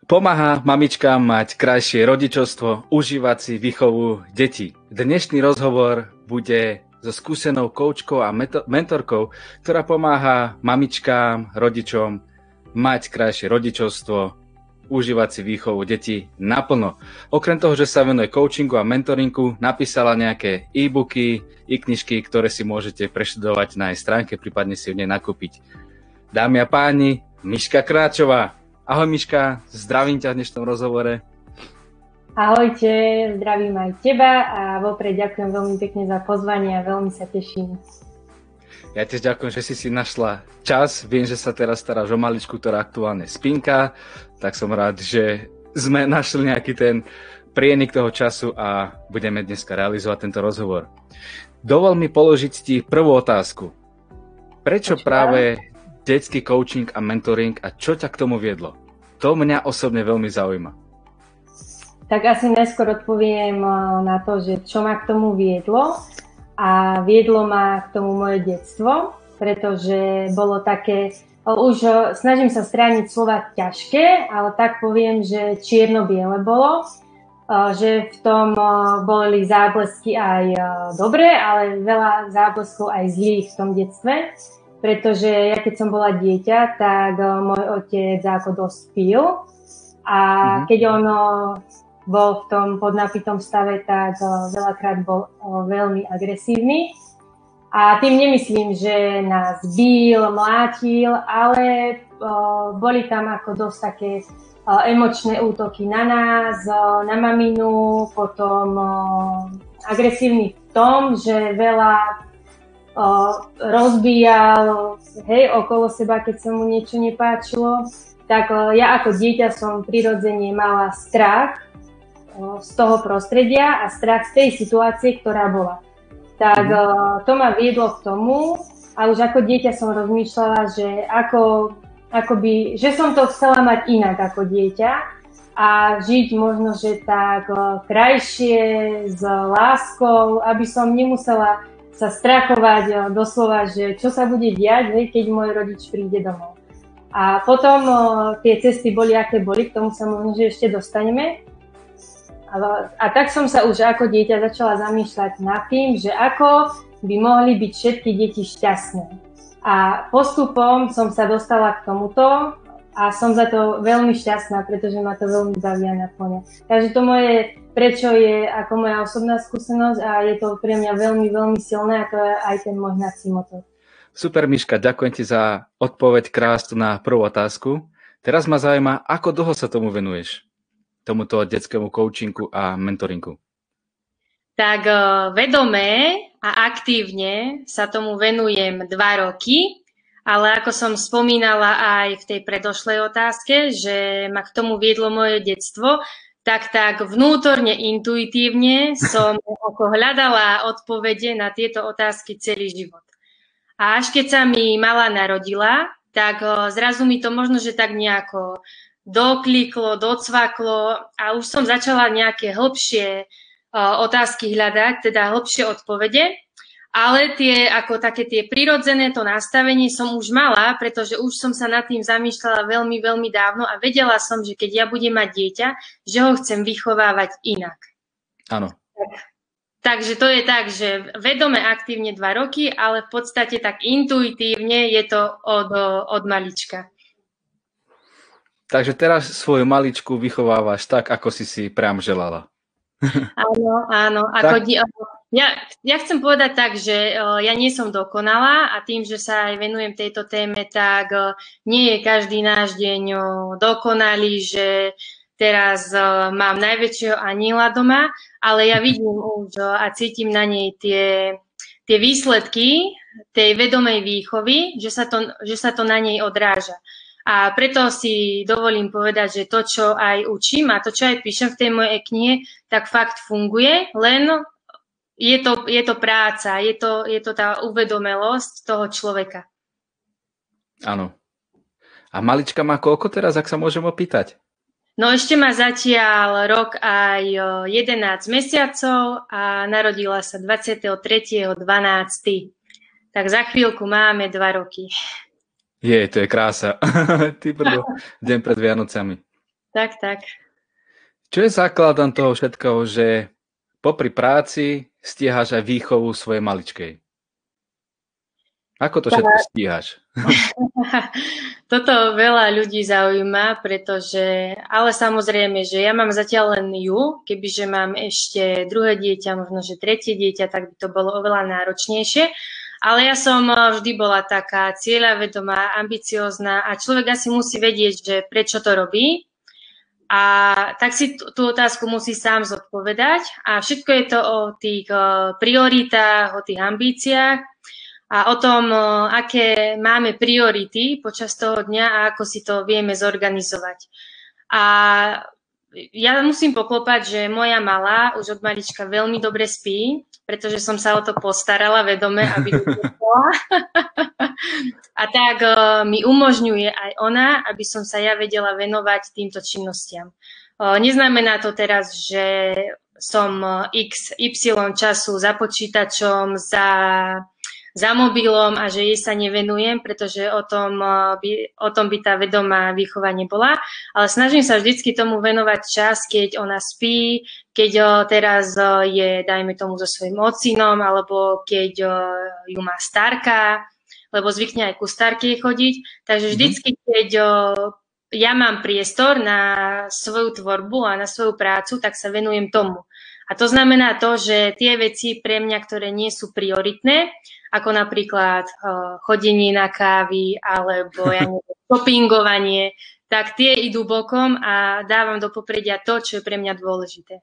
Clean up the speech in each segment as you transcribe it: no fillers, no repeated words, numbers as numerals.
Pomáha mamičkám mať krajšie rodičovstvo, užívať si výchovu detí. Dnešný rozhovor bude so skúsenou koučkou a mentorkou, ktorá pomáha mamičkám, rodičom mať krajšie rodičovstvo, užívať si výchovu detí naplno. Okrem toho, že sa venuje coachingu a mentoringu, napísala nejaké e-booky, knižky, ktoré si môžete preštudovať na jej stránke, prípadne si v nej nakúpiť. Dámy a páni, Miška Kráčová. Ahoj Miška, zdravím ťa v dnešnom rozhovore. Ahojte, zdravím aj teba a vopred ďakujem veľmi pekne za pozvanie a veľmi sa teším. Ja tiež ďakujem, že si našla čas. Viem, že sa teraz staráš o maličku, ktorá aktuálne spinká, tak som rád, že sme našli nejaký ten prienik toho času a budeme dneska realizovať tento rozhovor. Dovol mi položiť ti prvú otázku. Prečo práve detský coaching a mentoring a čo ťa k tomu viedlo? To mňa osobne veľmi zaujíma. Tak asi najskôr odpoviem na to, že čo ma k tomu viedlo. A viedlo ma k tomu moje detstvo, pretože bolo také, už snažím sa strániť slova ťažké, ale tak poviem, že čierno-biele bolo, že v tom boli záblesky aj dobré, ale veľa zábleskov aj zlých v tom detstve. Pretože ja keď som bola dieťa, tak môj otec ako dosť pil a keď on bol v tom podnapitom stave, tak veľakrát bol veľmi agresívny. A tým nemyslím, že nás bil, mlátil, ale boli tam ako dosť také emočné útoky na nás, na maminu, potom agresívny v tom, že veľa rozbíjal okolo seba, keď sa mu niečo nepáčilo. Tak ja ako dieťa som prirodzene mala strach z toho prostredia a strach z tej situácie, ktorá bola. Tak to ma viedlo k tomu a už ako dieťa som rozmýšľala, že že som to chcela mať inak ako dieťa a žiť možno, že tak krajšie, s láskou, aby som nemusela sa strachovať doslova, že čo sa bude diať, keď môj rodič príde domov. A potom tie cesty boli, aké boli, k tomu sa možno, že ešte dostaneme. A tak som sa už ako dieťa začala zamýšľať nad tým, že ako by mohli byť všetky deti šťastné. A postupom som sa dostala k tomuto a som za to veľmi šťastná, pretože ma to veľmi baví a naplňa. Takže to moje prečo je ako moja osobná skúsenosť a je to pre mňa veľmi, veľmi silné a to je aj ten môj hnací motor. Super, Miška, ďakujem ti za odpoveď krásnu na prvú otázku. Teraz ma zaujíma, ako dlho sa tomu venuješ? Tomuto detskému coachingu a mentoringu. Tak vedome a aktívne sa tomu venujem 2 roky, ale ako som spomínala aj v tej predošlej otázke, že ma k tomu viedlo moje detstvo, tak vnútorne, intuitívne som hľadala odpovede na tieto otázky celý život. A až keď sa mi malá narodila, tak zrazu mi to možno, že tak nejako dokliklo, docvaklo a už som začala nejaké hĺbšie otázky hľadať, teda hĺbšie odpovede. Ale tie prirodzené to nastavenie som už mala, pretože už som sa nad tým zamýšľala veľmi, veľmi dávno a vedela som, že keď ja budem mať dieťa, že ho chcem vychovávať inak. Áno. Takže to je tak, že vedome aktívne 2 roky, ale v podstate tak intuitívne je to od malička. Takže teraz svoju maličku vychovávaš tak, ako si priam želala. Áno. Ja chcem povedať tak, že ja nie som dokonalá a tým, že sa aj venujem tejto téme, tak nie je každý náš deň dokonalý, že teraz mám najväčšieho aniela doma, ale ja vidím už a cítim na nej tie výsledky tej vedomej výchovy, že sa to na nej odráža. A preto si dovolím povedať, že to, čo aj učím a to, čo aj píšem v tej mojej knihe, tak fakt funguje, len je to práca, je to tá uvedomelosť toho človeka. Áno. A malička má koľko teraz, ak sa môžem opýtať? No ešte má zatiaľ rok aj 11 mesiacov a narodila sa 23.12. Tak za chvíľku máme 2 roky. To je krása. Ty deň pred Vianocami. Tak. Čo je základom toho všetkého, že popri práci stíhaš aj výchovu svojej maličkej? Ako to všetko stíhaš? Toto veľa ľudí zaujíma, ale samozrejme, že ja mám zatiaľ len ju, kebyže mám ešte druhé dieťa, možno, že tretie dieťa, tak by to bolo oveľa náročnejšie. Ale ja som vždy bola taká cieľavedomá, ambiciózna a človek asi musí vedieť, že prečo to robí. A tak si tú otázku musí sám zodpovedať. A všetko je to o tých prioritách, o tých ambíciách a o tom, aké máme priority počas toho dňa a ako si to vieme zorganizovať. A ja musím poklopať, že moja malá už od malička veľmi dobre spí, pretože som sa o to postarala vedome, aby dospela. A tak mi umožňuje aj ona, aby som sa ja vedela venovať týmto činnostiam. Neznamená to teraz, že som XY času za počítačom, za mobilom a že jej sa nevenujem, pretože o tom by tá vedomá výchova nebola. Ale snažím sa vždycky tomu venovať čas, keď ona spí, keď teraz je, dajme tomu, so svojím ocinom, alebo keď ju má starka, lebo zvykne aj ku starke chodiť. Takže vždycky, keď ja mám priestor na svoju tvorbu a na svoju prácu, tak sa venujem tomu. A to znamená to, že tie veci pre mňa, ktoré nie sú prioritné, ako napríklad chodenie na kávy alebo shoppingovanie, tak tie idú bokom a dávam do popredia to, čo je pre mňa dôležité.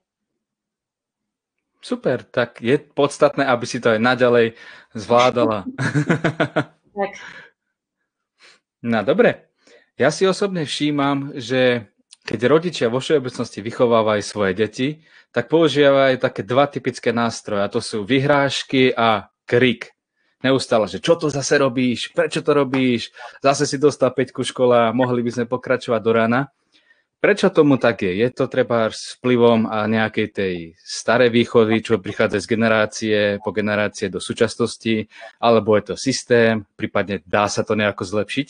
Super, tak je podstatné, aby si to aj naďalej zvládala. Tak. No dobre, ja si osobne všímam, že keď rodičia vo všeobecnosti vychovávajú svoje deti, tak používajú také dva typické nástroje, a to sú vyhrážky a krik. Neustále, že čo to zase robíš, prečo to robíš, zase si dostal 5 škola, mohli by sme pokračovať do rána. Prečo tomu tak je? Je to treba s vplyvom a nejakej tej starej výchovy, čo prichádza z generácie po generácie do súčasnosti, alebo je to systém, prípadne dá sa to nejako zlepšiť?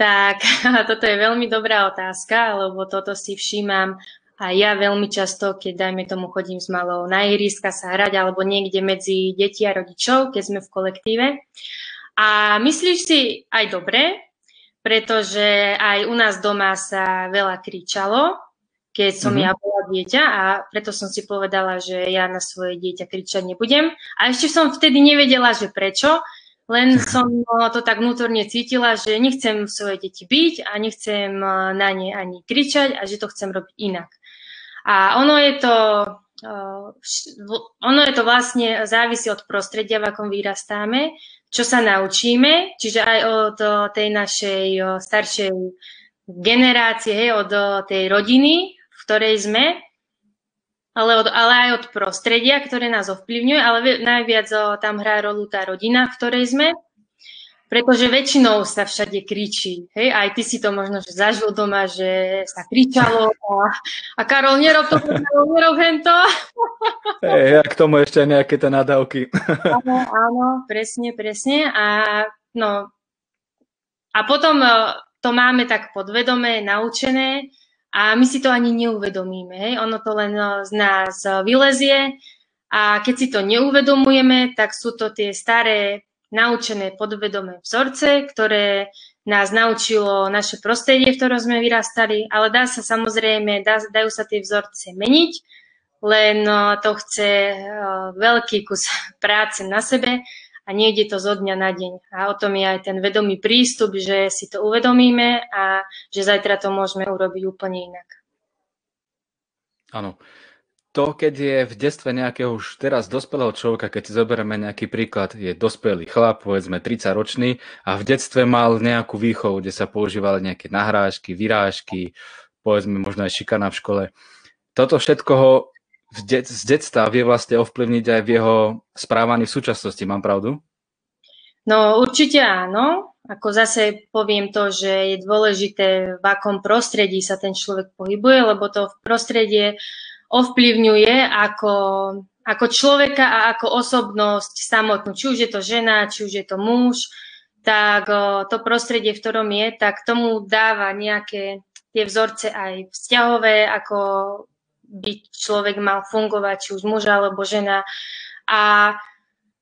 Tak, toto je veľmi dobrá otázka, lebo toto si všímam a ja veľmi často, keď dajme tomu chodím s malou na ihriska sa hrať alebo niekde medzi deti a rodičov, keď sme v kolektíve. A myslíš si aj dobre, pretože aj u nás doma sa veľa kričalo, keď som ja bola dieťa a preto som si povedala, že ja na svoje dieťa kričať nebudem. A ešte som vtedy nevedela, že prečo, len som to tak vnútorne cítila, že nechcem svoje deti byť a nechcem na ne ani kričať a že to chcem robiť inak. A ono je to vlastne závisí od prostredia, v akom vyrastáme, čo sa naučíme, čiže aj od tej našej staršej generácie, od tej rodiny, v ktorej sme, ale aj od prostredia, ktoré nás ovplyvňuje, ale najviac tam hrá rolu tá rodina, v ktorej sme, pretože väčšinou sa všade kričí. Hej? Aj ty si to možno že zažil doma, že sa kričalo a Karol, nerob to, Karol, nerob hento. Hej, a k tomu ešte nejaké tie nadávky. Áno, presne. A potom to máme tak podvedome, naučené a my si to ani neuvedomíme. Hej? Ono to len z nás vylezie a keď si to neuvedomujeme, tak sú to tie staré naučené podvedomé vzorce, ktoré nás naučilo naše prostredie, v ktorom sme vyrastali, ale dajú sa tie vzorce meniť, len to chce veľký kus práce na sebe a nejde to zo dňa na deň. A o tom je aj ten vedomý prístup, že si to uvedomíme a že zajtra to môžeme urobiť úplne inak. Áno. To, keď je v detstve nejakého už teraz dospelého človeka, keď si zoberieme nejaký príklad, je dospelý chlap, povedzme 30-ročný a v detstve mal nejakú výchovu, kde sa používali nejaké nahrážky, vyrážky, povedzme možno aj šikana v škole. Toto všetko ho z detstva vie vlastne ovplyvniť aj v jeho správaní v súčasnosti, mám pravdu? No určite áno. Ako zase poviem to, že je dôležité, v akom prostredí sa ten človek pohybuje, lebo to prostredie ovplyvňuje ako človeka a ako osobnosť samotnú. Či už je to žena, či už je to muž, tak to prostredie, v ktorom je, tak tomu dáva nejaké tie vzorce aj vzťahové, ako by človek mal fungovať, či už muž alebo žena. A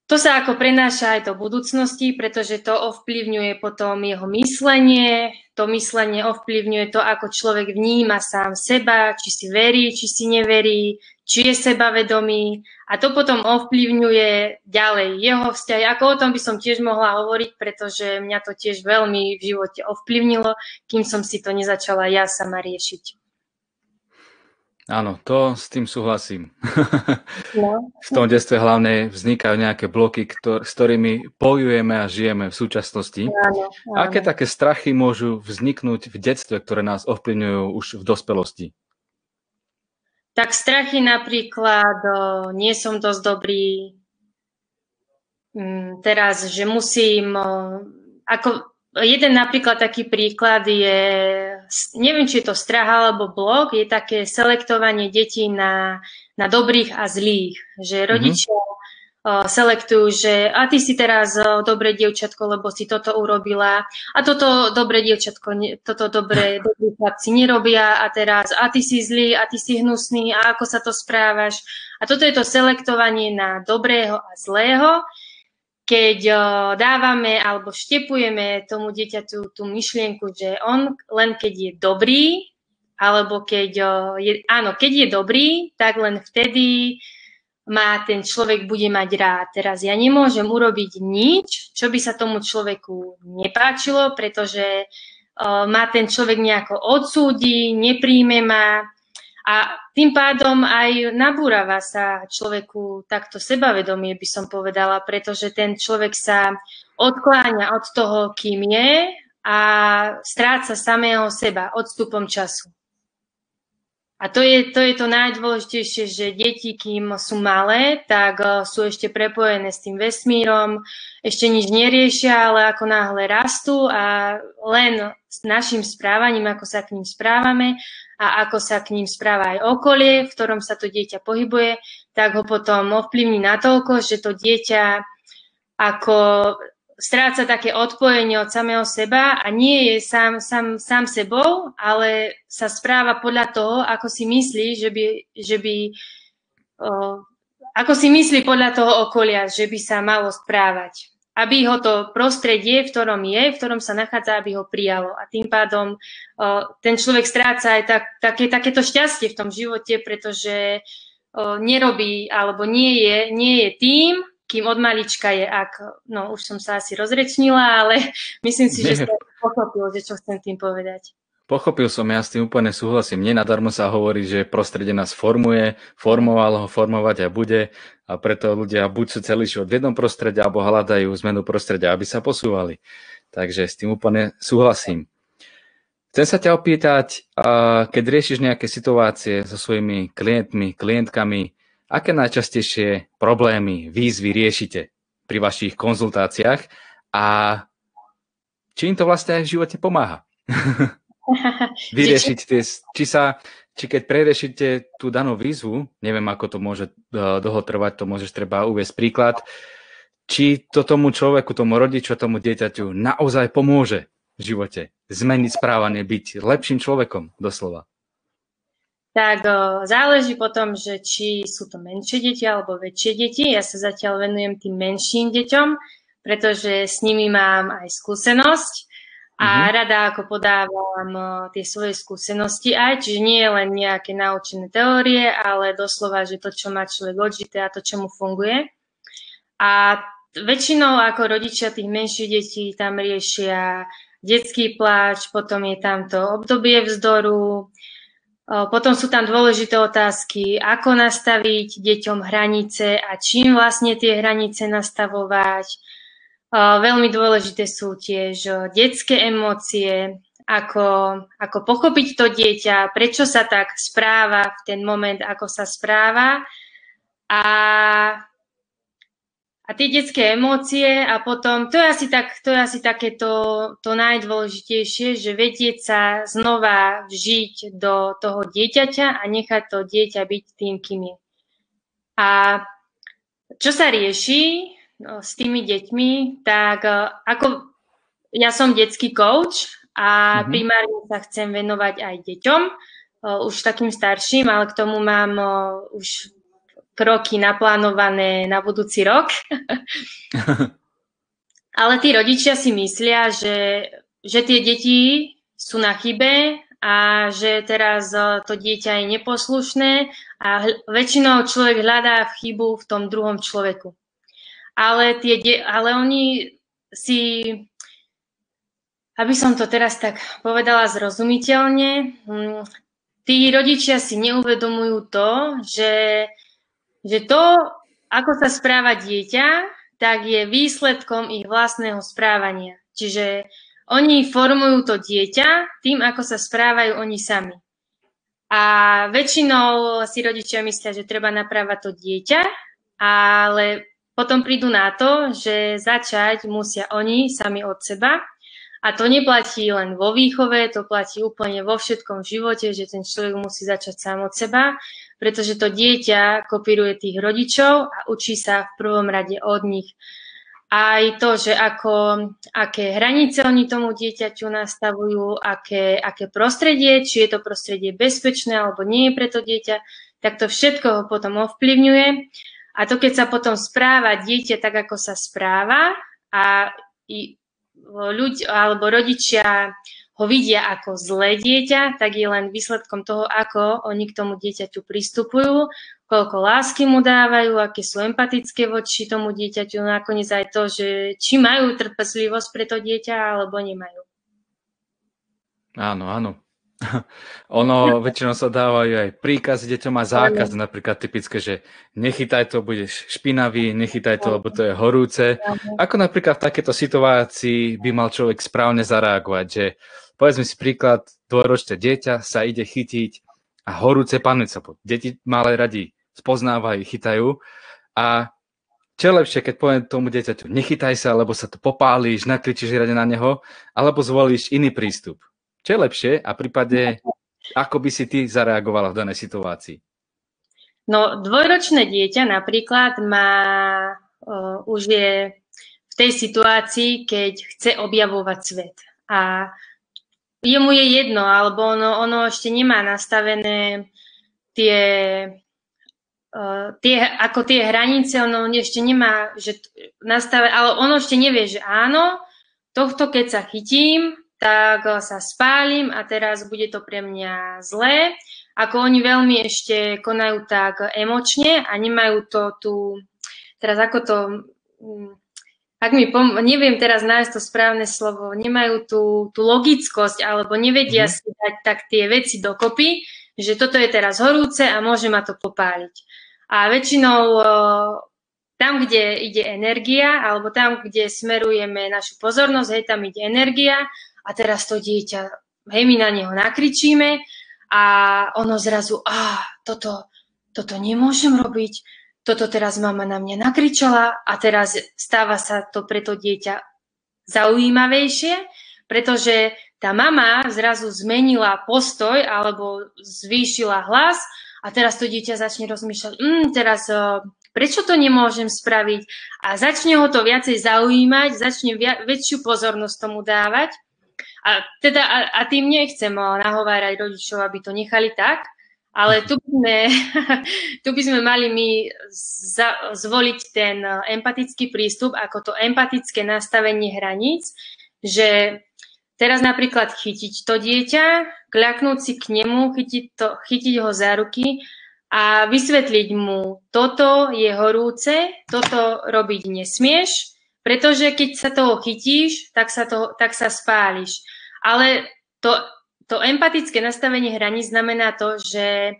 to sa ako prenáša aj do budúcnosti, pretože to ovplyvňuje potom jeho myslenie, to myslenie ovplyvňuje to, ako človek vníma sám seba, či si verí, či si neverí, či je sebavedomý a to potom ovplyvňuje ďalej jeho vzťahy. Ako o tom by som tiež mohla hovoriť, pretože mňa to tiež veľmi v živote ovplyvnilo, kým som si to nezačala ja sama riešiť. Áno, to s tým súhlasím. No. V tom detstve hlavne vznikajú nejaké bloky, s ktorými bojujeme a žijeme v súčasnosti. Áno. Aké také strachy môžu vzniknúť v detstve, ktoré nás ovplyvňujú už v dospelosti? Tak strachy napríklad, nie som dosť dobrý, teraz, že musím, ako jeden napríklad taký príklad je, neviem, či je to strach alebo blok, je také selektovanie detí na dobrých a zlých, že rodičia selektujú, že a ty si teraz dobré dievčatko, lebo si toto urobila a toto dobré dievčatko, toto dobrí chlapci nerobia a teraz a ty si zlý a ty si hnusný a ako sa to správaš. A toto je to selektovanie na dobrého a zlého, keď dávame alebo štepujeme tomu dieťaťu tú myšlienku, že on len keď je dobrý, alebo keď je dobrý, tak len vtedy ten človek bude mať rád. Teraz ja nemôžem urobiť nič, čo by sa tomu človeku nepáčilo, pretože ma ten človek nejako odsúdi, nepríjme ma a tým pádom aj nabúrava sa človeku takto sebavedomie, by som povedala, pretože ten človek sa odkláňa od toho, kým je a stráca samého seba odstupom času. A to je to najdôležitejšie, že deti, kým sú malé, tak sú ešte prepojené s tým vesmírom, ešte nič neriešia, ale ako náhle rastú a len s našim správaním, ako sa k ním správame a ako sa k ním správa aj okolie, v ktorom sa to dieťa pohybuje, tak ho potom ovplyvní natoľko, že to dieťa ako stráca také odpojenie od samého seba a nie je sám sebou, ale sa správa podľa toho, ako si myslí, ako si myslí podľa toho okolia, že by sa malo správať. Aby ho to prostredie, v ktorom sa nachádza, aby ho prijalo. A tým pádom ten človek stráca aj takéto šťastie v tom živote, pretože nerobí alebo nie je tým, kým od malička je, už som sa asi rozrečnila, ale myslím si, že som pochopil, že čo chcem tým povedať. Pochopil som, ja s tým úplne súhlasím. Nenadarmo sa hovorí, že prostredie nás formovalo ho formovať a bude a preto ľudia buď sú celý život v jednom prostredí, alebo hľadajú zmenu prostredia, aby sa posúvali. Takže s tým úplne súhlasím. Chcem sa ťa opýtať, keď riešiš nejaké situácie so svojimi klientmi, klientkami, aké najčastejšie problémy, výzvy riešite pri vašich konzultáciách a či im to vlastne aj v živote pomáha? Vyriešiť či keď preriešite tú danú výzvu, neviem, ako to môže dlho trvať, to môžeš treba uvieť príklad, či to tomu človeku, tomu rodiču, tomu dieťaťu naozaj pomôže v živote zmeniť správanie, byť lepším človekom, doslova. Tak záleží potom, že či sú to menšie deti alebo väčšie deti. Ja sa zatiaľ venujem tým menším deťom, pretože s nimi mám aj skúsenosť a rada ako podávam tie svoje skúsenosti aj, čiže nie je len nejaké naučené teórie, ale doslova, že to, čo má človek odžité a to, čo mu funguje. A väčšinou ako rodičia tých menších detí tam riešia detský pláč, potom je tam to obdobie vzdoru, potom sú tam dôležité otázky, ako nastaviť deťom hranice a čím vlastne tie hranice nastavovať. Veľmi dôležité sú tiež detské emócie, ako pochopiť to dieťa, prečo sa tak správa v ten moment, ako sa správa. A tie detské emócie a potom, to je asi takéto to najdôležitejšie, že vedieť sa znova vžiť do toho dieťaťa a nechať to dieťa byť tým, kým je. A čo sa rieši s tými deťmi, tak ako ja som detský coach a primárne sa chcem venovať aj deťom, už takým starším, ale k tomu mám už kroky naplánované na budúci rok. Ale tí rodičia si myslia, že tie deti sú na chybe a že teraz to dieťa je neposlušné a väčšinou človek hľadá chybu v tom druhom človeku. Ale oni si, aby som to teraz tak povedala zrozumiteľne, tí rodičia si neuvedomujú to, že to, ako sa správa dieťa, tak je výsledkom ich vlastného správania. Čiže oni formujú to dieťa tým, ako sa správajú oni sami. A väčšinou si rodičia myslia, že treba naprávať to dieťa, ale potom prídu na to, že začať musia oni sami od seba. A to neplatí len vo výchove, to platí úplne vo všetkom živote, že ten človek musí začať sám od seba, pretože to dieťa kopíruje tých rodičov a učí sa v prvom rade od nich. Aj to, že aké hranice oni tomu dieťaťu nastavujú, aké prostredie, či je to prostredie bezpečné alebo nie je pre to dieťa, tak to všetko ho potom ovplyvňuje. A to, keď sa potom správa dieťa tak, ako sa správa a ľudia alebo rodičia ho vidia ako zlé dieťa, tak je len výsledkom toho, ako oni k tomu dieťaťu pristupujú, koľko lásky mu dávajú, aké sú empatické voči tomu dieťaťu, nakoniec aj to, že či majú trpezlivosť pre to dieťa, alebo nemajú. Áno, áno. Ono väčšinou sa dávajú aj príkazy deťom a zákaz, napríklad typické, že nechytaj to, budeš špinavý, nechytaj to, lebo to je horúce. Ako napríklad v takéto situácii by mal človek správne zareagovať, že povedzme si príklad, dvojročné dieťa sa ide chytiť a horúce panuje. Deti malé radi spoznávajú, chytajú a čo je lepšie, keď poviem tomu dieťaťu, nechytaj sa, lebo sa to popálíš, nakričíš rade na neho, alebo zvolíš iný prístup. Čo je lepšie a v prípade, ako by si ty zareagovala v danej situácii? No, dvojročné dieťa napríklad už je v tej situácii, keď chce objavovať svet. A jemu je jedno, alebo ono ešte nemá nastavené ako tie hranice, ono ešte nemá nastavené, ale ono ešte nevie, že áno, tohto keď sa chytím, tak sa spálim a teraz bude to pre mňa zlé. Ako oni veľmi ešte konajú tak emočne a nemajú to teraz ako to, neviem teraz nájsť to správne slovo, nemajú tú logickosť alebo nevedia si dať tak tie veci dokopy, že toto je teraz horúce a môže ma to popáliť. A väčšinou tam, kde ide energia, alebo tam, kde smerujeme našu pozornosť, tam ide energia a teraz to dieťa, my na neho nakričíme a ono zrazu, toto nemôžem robiť, toto teraz mama na mňa nakričala a teraz stáva sa to pre to dieťa zaujímavejšie, pretože tá mama zrazu zmenila postoj alebo zvýšila hlas a teraz to dieťa začne rozmýšľať, teraz prečo to nemôžem spraviť a začne ho to viacej zaujímať, začne väčšiu pozornosť tomu dávať. A tým nechcem nahovárať rodičov, aby to nechali tak, ale tu by sme mali my zvoliť ten empatický prístup, ako to empatické nastavenie hraníc, že teraz napríklad chytiť to dieťa, kľaknúť si k nemu, chytiť ho za ruky a vysvetliť mu, toto je horúce, toto robiť nesmieš, pretože keď sa toho chytíš, tak sa spáliš. Ale to empatické nastavenie hraníc znamená to, že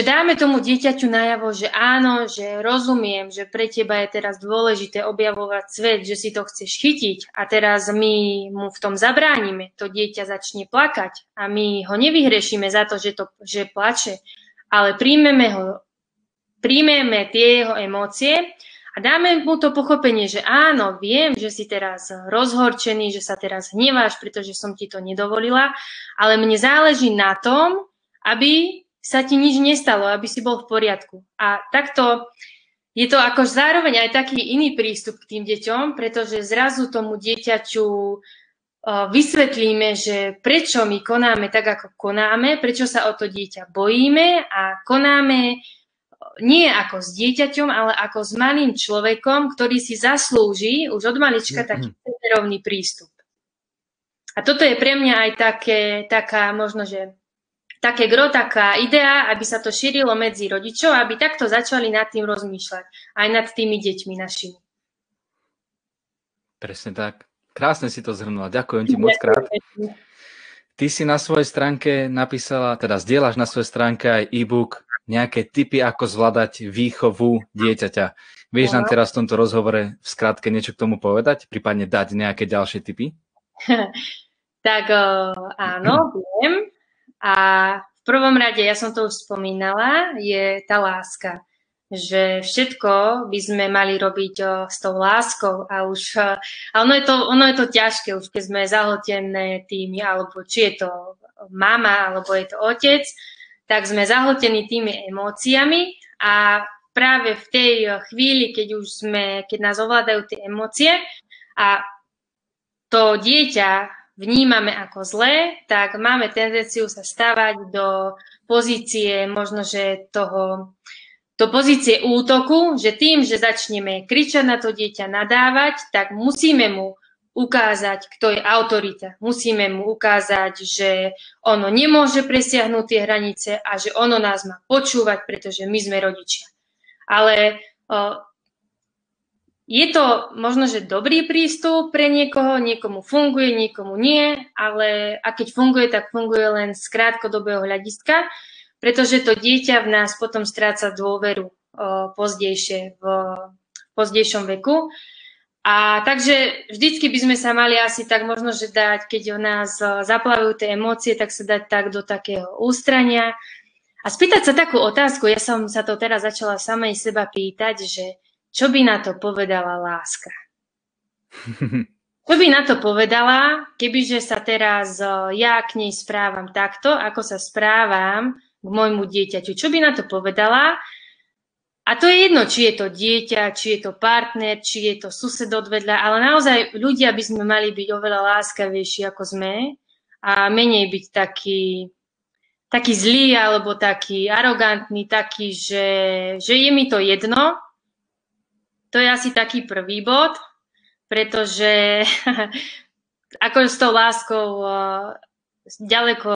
dáme tomu dieťaťu najavo, že áno, že rozumiem, že pre teba je teraz dôležité objavovať svet, že si to chceš chytiť a teraz my mu v tom zabránime. To dieťa začne plakať a my ho nevyhrešíme za to, že plače, ale príjmeme tie jeho emócie a dáme mu to pochopenie, že áno, viem, že si teraz rozhorčený, že sa teraz hneváš, pretože som ti to nedovolila, ale mne záleží na tom, aby sa ti nič nestalo, aby si bol v poriadku. A takto je to ako zároveň aj taký iný prístup k tým deťom, pretože zrazu tomu dieťaťu vysvetlíme, že prečo my konáme tak, ako konáme, prečo sa o to dieťa bojíme a konáme nie ako s dieťaťom, ale ako s malým človekom, ktorý si zaslúži už od malička taký rovný prístup. A toto je pre mňa aj taká možno, že taká idea, aby sa to šírilo medzi rodičov, aby takto začali nad tým rozmýšľať, aj nad tými deťmi našimi. Presne tak. Krásne si to zhrnula. Ďakujem ti moc krát. Ty si na svojej stránke napísala, teda zdieľaš na svojej stránke aj e-book nejaké tipy, ako zvládať výchovu dieťaťa. Vieš nám teraz v tomto rozhovore v skratke niečo k tomu povedať? Prípadne dať nejaké ďalšie tipy? Tak áno, viem. A v prvom rade, ja som to už spomínala, je tá láska. Že všetko by sme mali robiť s tou láskou a ono je to ťažké, už keď sme zahltené tými, alebo či je to mama, alebo je to otec, tak sme zahltení tými emóciami a práve v tej chvíli, keď nás ovládajú tie emócie a to dieťa vnímame ako zlé, tak máme tendenciu sa stávať do pozície možno, že do pozície útoku, že tým, že začneme kričať na to dieťa, nadávať, tak musíme mu ukázať, kto je autorita. Musíme mu ukázať, že ono nemôže presiahnuť tie hranice a že ono nás má počúvať, pretože my sme rodičia. Ale je to možno, že dobrý prístup pre niekoho, niekomu funguje, niekomu nie, ale a keď funguje, tak funguje len z krátkodobého hľadiska, pretože to dieťa v nás potom stráca dôveru v pozdejšom veku. A takže vždycky by sme sa mali asi tak možno, že dať, keď o nás zaplavujú tie emócie, tak sa dať tak do takého ústrania a spýtať sa takú otázku. Ja som sa to teraz začala samej seba pýtať, že čo by na to povedala láska? Čo by na to povedala, kebyže sa teraz ja k nej správam takto, ako sa správam k môjmu dieťaťu? Čo by na to povedala? A to je jedno, či je to dieťa, či je to partner, či je to sused od vedľa, ale naozaj ľudia by sme mali byť oveľa láskavejší, ako sme a menej byť taký zlý alebo taký arogantný, taký, že je mi to jedno. To je asi taký prvý bod, pretože ako s tou láskou ďaleko,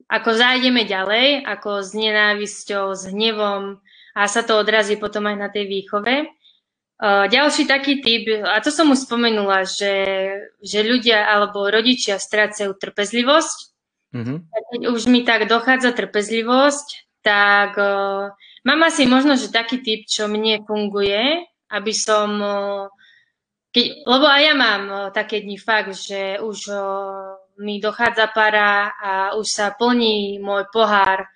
ako zájdeme ďalej, ako s nenávisťou, s hnevom, a sa to odrazí potom aj na tej výchove. Ďalší taký typ, a to som už spomenula, že ľudia alebo rodičia strácajú trpezlivosť. Mm-hmm. Keď už mi tak dochádza trpezlivosť, tak mám asi možno, že taký typ, čo mne funguje, aby som... lebo aj ja mám také dni fakt, že už mi dochádza para a už sa plní môj pohár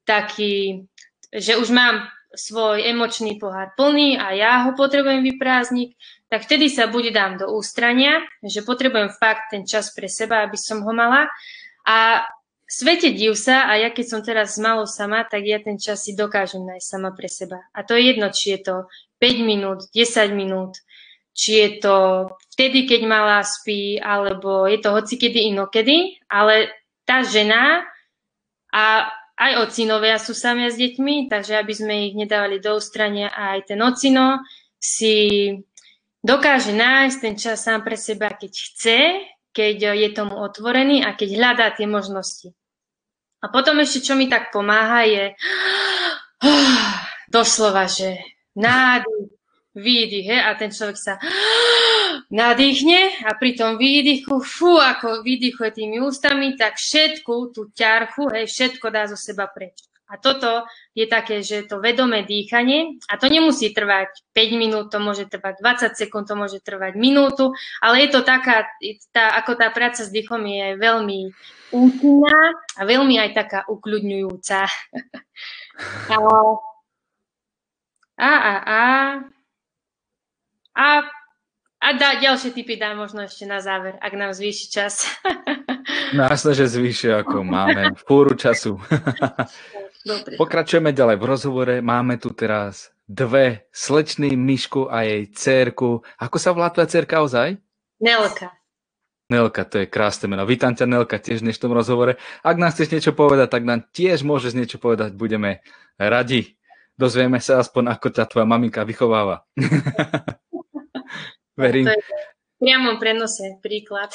taký, že už mám svoj emočný pohár plný a ja ho potrebujem vyprázdniť, tak vtedy sa buď dám do ústrania, že potrebujem fakt ten čas pre seba, aby som ho mala. A svete div sa, a ja keď som teraz malo sama, tak ja ten čas si dokážem nájsť sama pre seba. A to je jedno, či je to 5 minút, 10 minút, či je to vtedy, keď malá spí, alebo je to hocikedy inokedy, ale tá žena a aj ocinovia sú samia s deťmi, takže aby sme ich nedávali do ústrania a aj ten ocino si dokáže nájsť ten čas sám pre seba, keď chce, keď je tomu otvorený a keď hľadá tie možnosti. A potom ešte, čo mi tak pomáha, je doslova, že nádych, výdych, a ten človek sa nadýchne a pri tom výdychu, ako výdychuje tými ústami, tak všetku tú ťarchu, všetko dá zo seba preč. A toto je také, že to vedomé dýchanie, a to nemusí trvať 5 minút, to môže trvať 20 sekúnd, to môže trvať minútu, ale je to taká, ako tá práca s dýchom je veľmi účinná a veľmi aj taká ukľudňujúca. A ďalšie tipy dám možno ešte na záver, ak nám zvýši čas. No jasné, že zvýši, ako máme fúru času. Dobre. Pokračujeme ďalej v rozhovore. Máme tu teraz dve slečny, Mišku a jej dcérku. Ako sa volá tvoja dcérka ozaj? Nelka. Nelka, to je krásne meno. Vítam ťa, Nelka, tiež v dnešnom rozhovore. Ak nám chceš niečo povedať, tak nám tiež môžeš niečo povedať. Budeme radi. Dozvieme sa aspoň, ako ťa tvoja maminka vychováva. Verím. To je v priamom prenose príklad.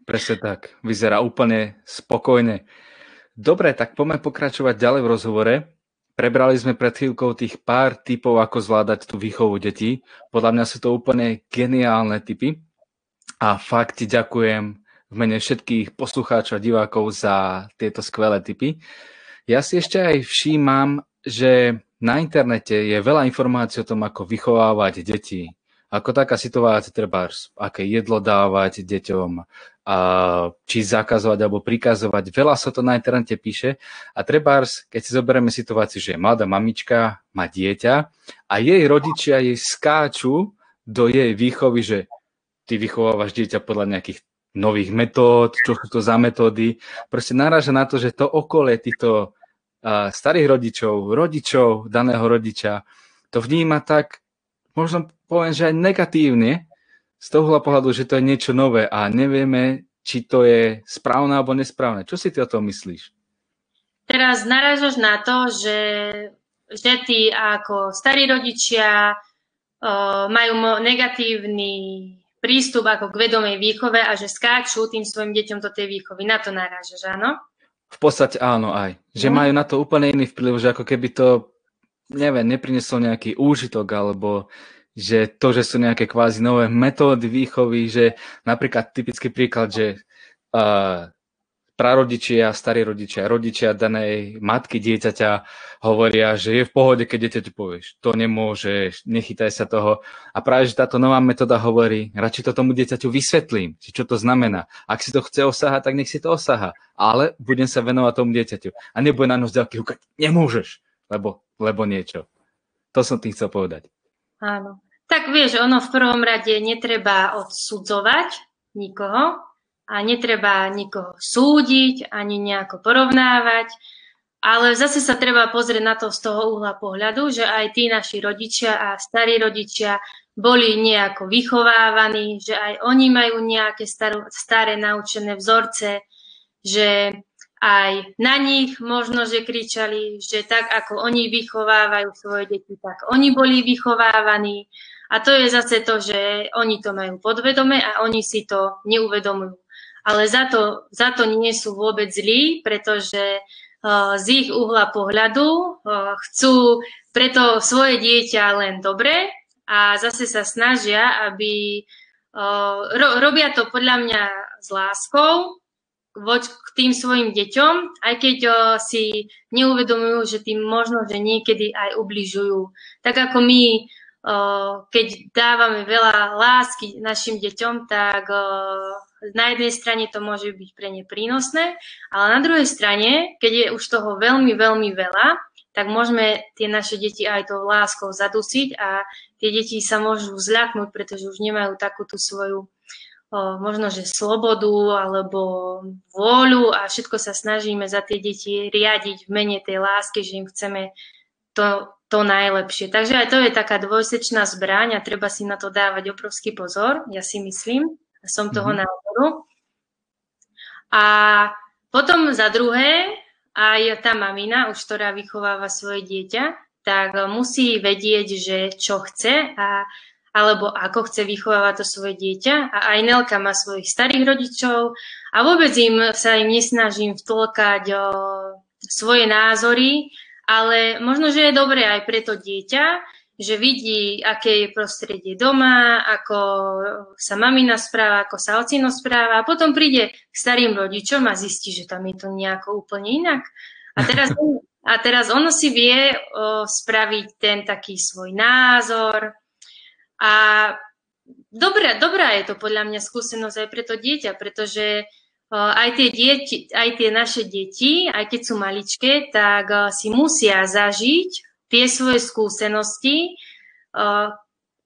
Presne tak. Vyzerá úplne spokojne. Dobre, tak poďme pokračovať ďalej v rozhovore. Prebrali sme pred chvíľkou tých pár tipov, ako zvládať tú výchovu detí. Podľa mňa sú to úplne geniálne tipy. A fakt ti ďakujem v mene všetkých poslucháčov a divákov za tieto skvelé tipy. Ja si ešte aj všímam, že na internete je veľa informácií o tom, ako vychovávať deti. Ako taká situácia, treba aké jedlo dávať deťom, a či zakazovať alebo prikazovať. Veľa sa to na internete píše. A trebárs, keď si zoberieme situáciu, že je mladá mamička, má dieťa a jej rodičia jej skáču do jej výchovy, že ty vychovávaš dieťa podľa nejakých nových metód, čo sú to za metódy. Proste naráža na to, že to okolie týchto starých rodičov daného rodiča, to vníma tak, možno poviem, že aj negatívne, z toho pohľadu, že to je niečo nové a nevieme, či to je správne alebo nesprávne. Čo si ty o tom myslíš? Teraz narážaš na to, že ty ako starí rodičia majú negatívny prístup ako k vedomej výchove a že skáču tým svojim deťom do tej výchovy. Na to narážaš, áno? V podstate áno aj. Že majú na to úplne iný vplyv, že ako keby to, neviem, neprineslo nejaký úžitok, alebo že to, že sú nejaké kvázi nové metódy výchovy, že napríklad typický príklad, že prarodičia, starí rodičia danej matky dieťaťa hovoria, že je v pohode, keď dieťaťu povieš, to nemôžeš, nechytaj sa toho. A práve, že táto nová metóda hovorí, radšej to tomu dieťaťu vysvetlím, čo to znamená. Ak si to chce osahať, tak nech si to osahá. Ale budem sa venovať tomu dieťaťu. A nebude na nos ďalky húkať, nemôžeš, lebo niečo. To som tým chcel povedať. Áno. Tak vieš, ono v prvom rade netreba odsudzovať nikoho a netreba nikoho súdiť ani nejako porovnávať, ale zase sa treba pozrieť na to z toho uhla pohľadu, že aj tí naši rodičia a starí rodičia boli nejako vychovávaní, že aj oni majú nejaké staré naučené vzorce, že aj na nich možno, že kričali, že tak ako oni vychovávajú svoje deti, tak oni boli vychovávaní. A to je zase to, že oni to majú podvedome a oni si to neuvedomujú. Ale za to nie sú vôbec zlí, pretože z ich uhla pohľadu chcú preto svoje dieťa len dobre a zase sa snažia, aby robia to podľa mňa s láskou k tým svojim deťom, aj keď si neuvedomujú, že tým možno, že niekedy aj ubližujú. Tak ako my, keď dávame veľa lásky našim deťom, tak na jednej strane to môže byť pre ne prínosné, ale na druhej strane, keď je už toho veľmi, veľmi veľa, tak môžeme tie naše deti aj tou láskou zadusiť a tie deti sa môžu zľaknúť, pretože už nemajú takú tú svoju možno, že slobodu alebo vôľu a všetko sa snažíme za tie deti riadiť v mene tej lásky, že im chceme to najlepšie. Takže aj to je taká dvojsečná zbraň a treba si na to dávať obrovský pozor, ja si myslím, a som toho názoru. A potom za druhé, aj tá mamina, už ktorá vychováva svoje dieťa, tak musí vedieť, že čo chce alebo ako chce vychovávať to svoje dieťa. A aj Nelka má svojich starých rodičov a vôbec sa im nesnažím vtlkať svoje názory, ale možno, že je dobré aj pre to dieťa, že vidí, aké je prostredie doma, ako sa mamina správa, ako sa ocino správa a potom príde k starým rodičom a zistí, že tam je to nejako úplne inak. A teraz ono si vie spraviť ten taký svoj názor. A dobrá je to podľa mňa skúsenosť aj pre to dieťa, pretože aj tie naše deti, aj keď sú maličké, tak si musia zažiť tie svoje skúsenosti,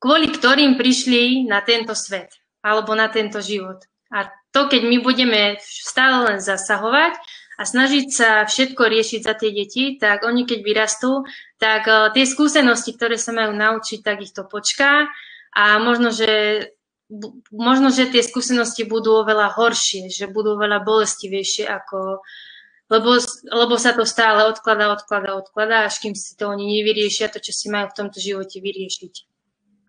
kvôli ktorým prišli na tento svet alebo na tento život. A to, keď my budeme stále len zasahovať a snažiť sa všetko riešiť za tie deti, tak oni keď vyrastú, tak tie skúsenosti, ktoré sa majú naučiť, tak ich to počká a možno, že možno, že tie skúsenosti budú oveľa horšie, že budú oveľa bolestivejšie ako... Lebo sa to stále odkladá, až kým si to oni nevyriešia, to, čo si majú v tomto živote vyriešiť.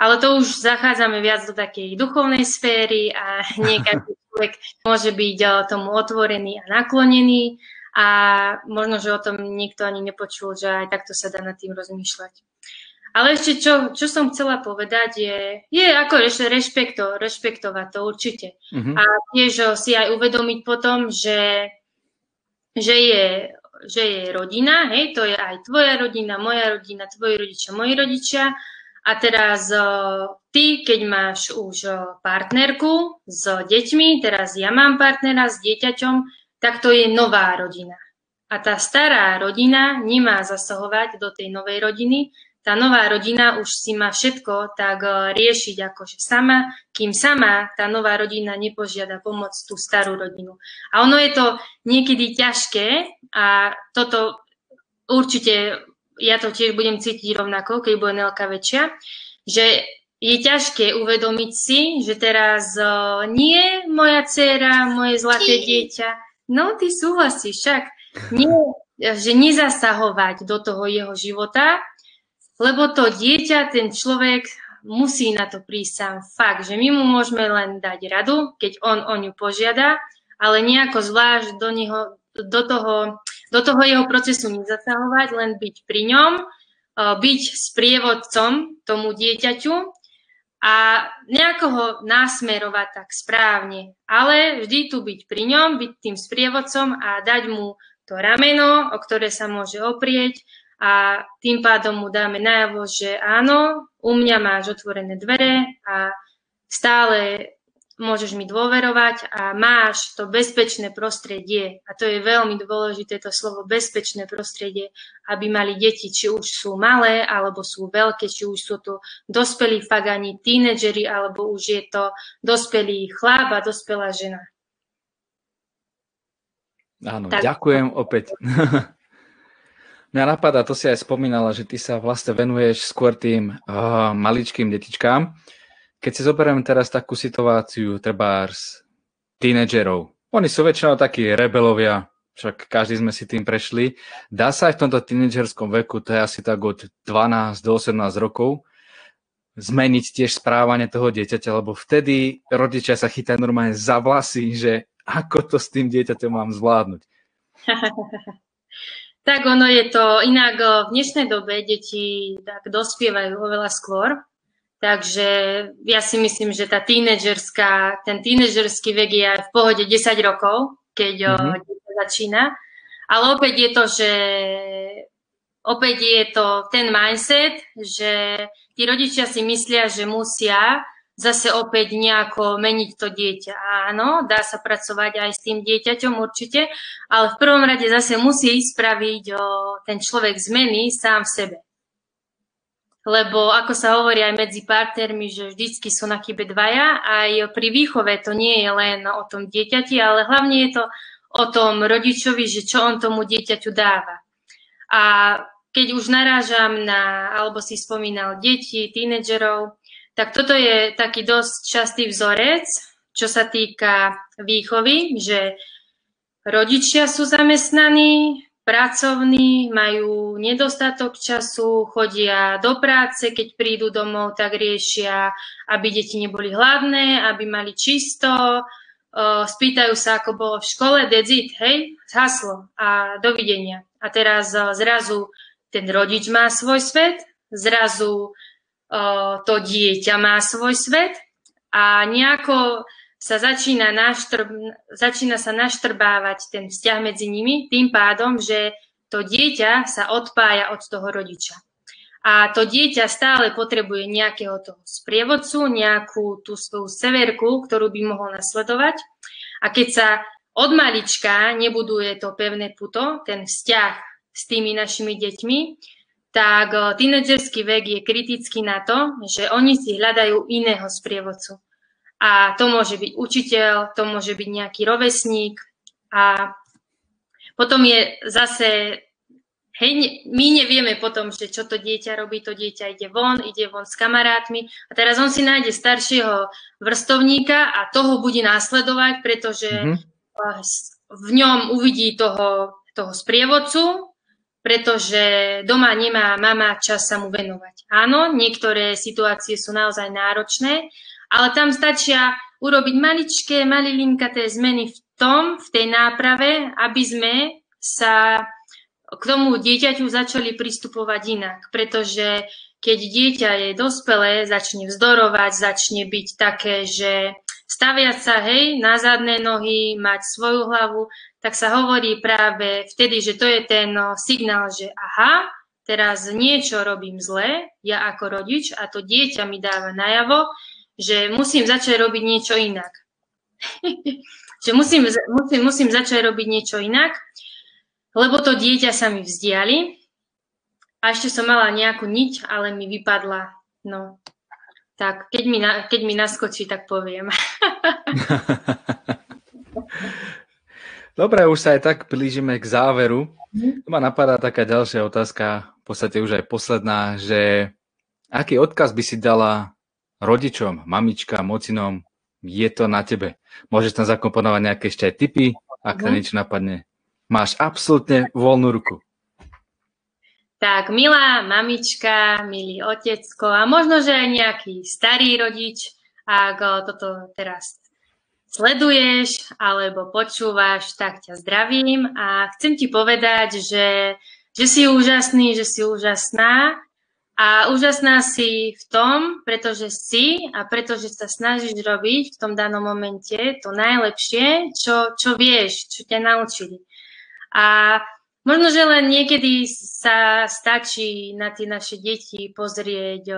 Ale to už zachádzame viac do takej duchovnej sféry a nie každý človek môže byť tomu otvorený a naklonený a možno, že o tom nikto ani nepočul, že aj takto sa dá nad tým rozmýšľať. Ale ešte čo som chcela povedať je ako rešpektovať to určite. Mm-hmm. A tiež si aj uvedomiť potom, že je rodina, hej, to je aj tvoja rodina, moja rodina, tvoji rodičia, moji rodičia. A teraz ty, keď máš už partnerku s deťmi, teraz ja mám partnera s dieťaťom, tak to je nová rodina. A tá stará rodina nemá zasahovať do tej novej rodiny. Tá nová rodina už si má všetko tak riešiť akože sama, kým sama tá nová rodina nepožiada pomoc tú starú rodinu. A ono je to niekedy ťažké a toto určite, ja to tiež budem cítiť rovnako, keď bude Nelka väčšia, že je ťažké uvedomiť si, že teraz nie moja dcéra, moje zlaté dieťa, no ty súhlasíš však, nie, že nezasahovať do toho jeho života, lebo to dieťa, ten človek musí na to prísť sám. Fakt, že my mu môžeme len dať radu, keď on o ňu požiada, ale nejako zvlášť do toho jeho procesu nezasahovať, len byť pri ňom, byť sprievodcom tomu dieťaťu a nejako ho nasmerovať tak správne. Ale vždy tu byť pri ňom, byť tým sprievodcom a dať mu to rameno, o ktoré sa môže oprieť, a tým pádom mu dáme najavo, že áno, u mňa máš otvorené dvere a stále môžeš mi dôverovať a máš to bezpečné prostredie. A to je veľmi dôležité, to slovo bezpečné prostredie, aby mali deti, či už sú malé, alebo sú veľké, či už sú to dospelí fagani, tínedžeri, alebo už je to dospelý chlap a dospelá žena. Áno, tak. Ďakujem opäť. Mňa napadá, to si aj spomínala, že ty sa vlastne venuješ skôr tým maličkým detičkám. Keď si zoberiem teraz takú situáciu trebárs tínedžerov, oni sú väčšinou takí rebelovia, však každý sme si tým prešli. Dá sa aj v tomto tínedžerskom veku, to je asi tak od 12 do 18 rokov, zmeniť tiež správanie toho dieťaťa, lebo vtedy rodičia sa chytajú normálne za vlasy, že ako to s tým dieťaťom mám zvládnuť. Tak ono je to inak v dnešnej dobe, deti tak dospievajú oveľa skôr, takže ja si myslím, že ten tínedžerský vek je aj v pohode 10 rokov, keď dieťa začína, ale opäť je to ten mindset, že tí rodičia si myslia, že musia zase opäť nejako meniť to dieťa. Áno, dá sa pracovať aj s tým dieťaťom určite, ale v prvom rade zase musí spraviť ten človek zmeny sám v sebe. Lebo ako sa hovorí aj medzi partnermi, že vždycky sú na chybe dvaja, aj pri výchove to nie je len o tom dieťati, ale hlavne je to o tom rodičovi, že čo on tomu dieťaťu dáva. A keď už narážam alebo si spomínal deti, tínedžerov, tak toto je taký dosť častý vzorec, čo sa týka výchovy, že rodičia sú zamestnaní, pracovní, majú nedostatok času, chodia do práce, keď prídu domov, tak riešia, aby deti neboli hladné, aby mali čisto, spýtajú sa, ako bolo v škole, that's it, hej, haslo a dovidenia. A teraz zrazu ten rodič má svoj svet, zrazu to dieťa má svoj svet a nejako sa začína sa naštrbávať ten vzťah medzi nimi tým pádom, že to dieťa sa odpája od toho rodiča. A to dieťa stále potrebuje nejakého toho sprievodcu, nejakú tú svoju severku, ktorú by mohol nasledovať. A keď sa od malička nebuduje to pevné puto, ten vzťah s tými našimi deťmi, tak tínedžerský vek je kritický na to, že oni si hľadajú iného sprievodcu. A to môže byť učiteľ, to môže byť nejaký rovesník. A potom je zase hej, my nevieme potom, že čo to dieťa robí, to dieťa ide von s kamarátmi a teraz on si nájde staršieho vrstovníka a toho bude následovať, pretože v ňom uvidí toho sprievodcu, pretože doma nemá mama čas sa mu venovať. Áno, niektoré situácie sú naozaj náročné, ale tam stačia urobiť malilinkaté zmeny v tej náprave, aby sme sa k tomu dieťaťu začali pristupovať inak. Pretože keď dieťa je dospelé, začne vzdorovať, začne byť také, že staviať sa na zadné nohy, mať svoju hlavu, tak sa hovorí práve vtedy, že to je ten signál, že aha, teraz niečo robím zle, ja ako rodič, a to dieťa mi dáva najavo, že musím začať robiť niečo inak. Že musím začať robiť niečo inak, lebo to dieťa sa mi vzdiali a ešte som mala nejakú niť, ale mi vypadla. No, tak keď mi naskočí, tak poviem. Dobre, už sa aj tak blížime k záveru. Ma napadá taká ďalšia otázka, v podstate už aj posledná, že aký odkaz by si dala rodičom, mamičkám, ocinom, je to na tebe. Môžeš tam zakomponovať nejaké ešte aj tipy, ak sa niečo napadne. Máš absolútne voľnú ruku. Tak, milá mamička, milý otecko a možno, že aj nejaký starý rodič, ak toto teraz sleduješ alebo počúvaš, tak ťa zdravím a chcem ti povedať, že si úžasný, že si úžasná a úžasná si v tom, pretože si a pretože sa snažíš robiť v tom danom momente to najlepšie, čo vieš, čo ťa naučili. A možno, že len niekedy sa stačí na tie naše deti pozrieť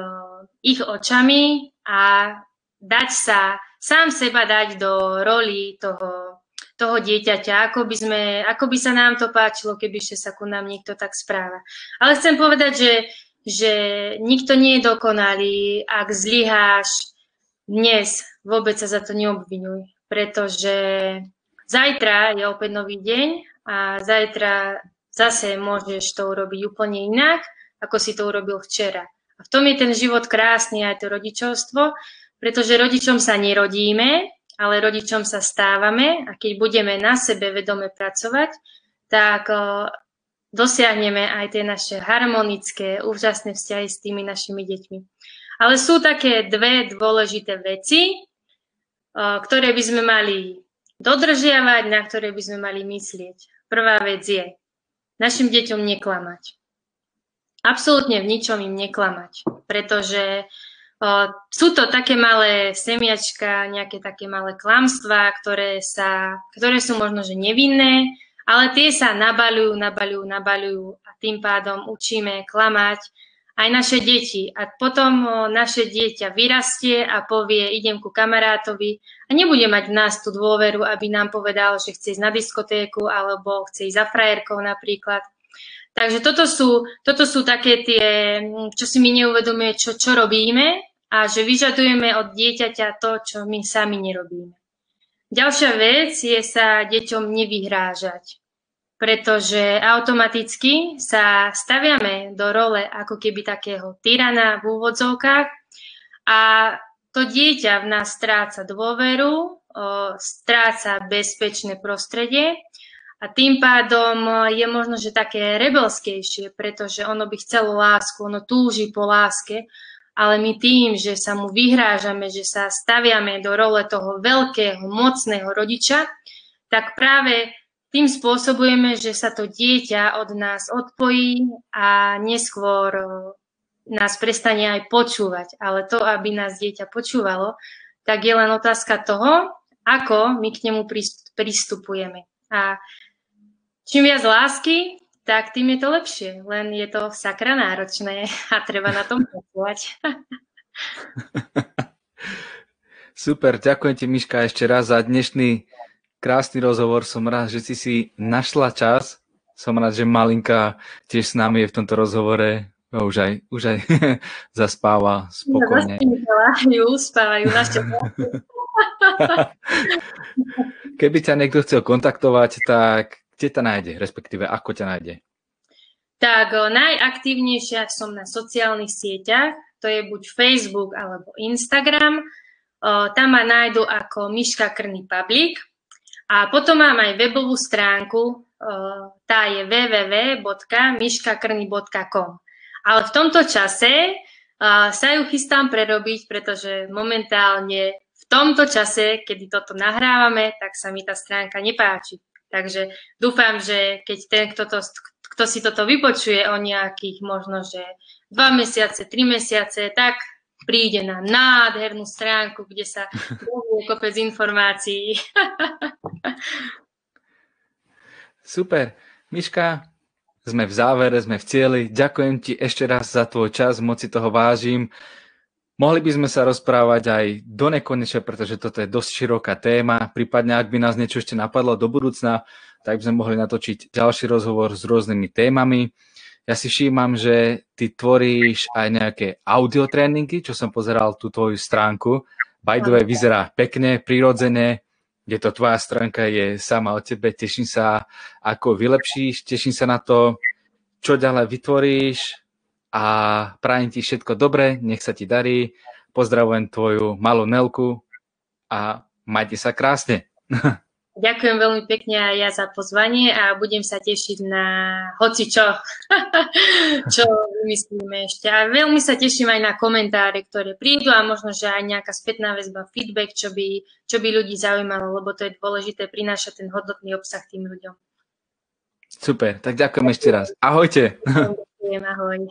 ich očami a sám seba dať do roli toho dieťaťa, ako by sa nám to páčilo, keby sa ku nám niekto tak správa. Ale chcem povedať, že nikto nie je dokonalý. Ak zlyháš dnes, vôbec sa za to neobviňuj, pretože zajtra je opäť nový deň a zajtra zase môžeš to urobiť úplne inak, ako si to urobil včera. A v tom je ten život krásny, aj to rodičovstvo, pretože rodičom sa nerodíme, ale rodičom sa stávame a keď budeme na sebe vedome pracovať, tak dosiahneme aj tie naše harmonické, úžasné vzťahy s tými našimi deťmi. Ale sú také dve dôležité veci, ktoré by sme mali dodržiavať, na ktoré by sme mali myslieť. Prvá vec je našim deťom neklamať. Absolútne v ničom im neklamať, pretože sú to také malé semiačka, nejaké také malé klamstvá, ktoré sú možno, že nevinné, ale tie sa nabaľujú a tým pádom učíme klamať aj naše deti. A potom naše dieťa vyrastie a povie, idem ku kamarátovi a nebude mať v nás tú dôveru, aby nám povedal, že chce ísť na diskotéku alebo chce ísť za frajerkou napríklad. Takže toto sú také tie, čo si my neuvedomuje, čo robíme, a že vyžadujeme od dieťaťa to, čo my sami nerobíme. Ďalšia vec je sa deťom nevyhrážať, pretože automaticky sa staviame do role ako keby takého tyrana v úvodzovkách a to dieťa v nás stráca dôveru, stráca bezpečné prostredie a tým pádom je možno, že také rebelskejšie, pretože ono by chcelo lásku, ono túži po láske, ale my tým, že sa mu vyhrážame, že sa staviame do role toho veľkého, mocného rodiča, tak práve tým spôsobujeme, že sa to dieťa od nás odpojí a neskôr nás prestane aj počúvať. Ale to, aby nás dieťa počúvalo, tak je len otázka toho, ako my k nemu pristupujeme. A čím viac lásky, tak tým je to lepšie, len je to sakra náročné a treba na tom pracovať. Super, ďakujem ti, Miška, ešte raz za dnešný krásny rozhovor. Som rád, že si našla čas. Som rád, že malinka tiež s nami je v tomto rozhovore. Už aj zaspáva spokojne. Spávajú Keby ťa niekto chcel kontaktovať, tak kde ťa nájde, respektíve ako ťa nájde? Tak najaktívnejšia som na sociálnych sieťach, to je buď Facebook alebo Instagram. Tam ma nájdu ako Miška Krný Public. A potom mám aj webovú stránku, tá je www.miškakrny.com. Ale v tomto čase sa ju chystám prerobiť, pretože momentálne v tomto čase, kedy toto nahrávame, tak sa mi tá stránka nepáči. Takže dúfam, že keď ten, kto si toto vypočuje o nejakých možno, že 2 mesiace, 3 mesiace, tak príde na nádhernú stránku, kde sa povie kopec informácií. Super. Miška, sme v závere, sme v cieli. Ďakujem ti ešte raz za tvoj čas, moc si toho vážim. Mohli by sme sa rozprávať aj do nekonečna, pretože toto je dosť široká téma. Prípadne, ak by nás niečo ešte napadlo do budúcna, tak by sme mohli natočiť ďalší rozhovor s rôznymi témami. Ja si všímam, že ty tvoríš aj nejaké audiotréningy, čo som pozeral tú tvoju stránku. By the way, vyzerá pekne, prirodzene. Je to tvoja stránka, je sama o tebe. Teším sa, ako vylepšíš. Teším sa na to, čo ďalej vytvoríš. A prajem ti všetko dobré, nech sa ti darí. Pozdravujem tvoju malú Nelku a majte sa krásne. Ďakujem veľmi pekne aj ja za pozvanie a budem sa tešiť na hocičo, čo vymyslíme ešte. A veľmi sa teším aj na komentáre, ktoré prídu a možno, že aj nejaká spätná väzba, feedback, čo by ľudí zaujímalo, lebo to je dôležité prinášať ten hodnotný obsah tým ľuďom. Super, tak ďakujem ešte raz. Ahojte. Ďakujem, ahoj.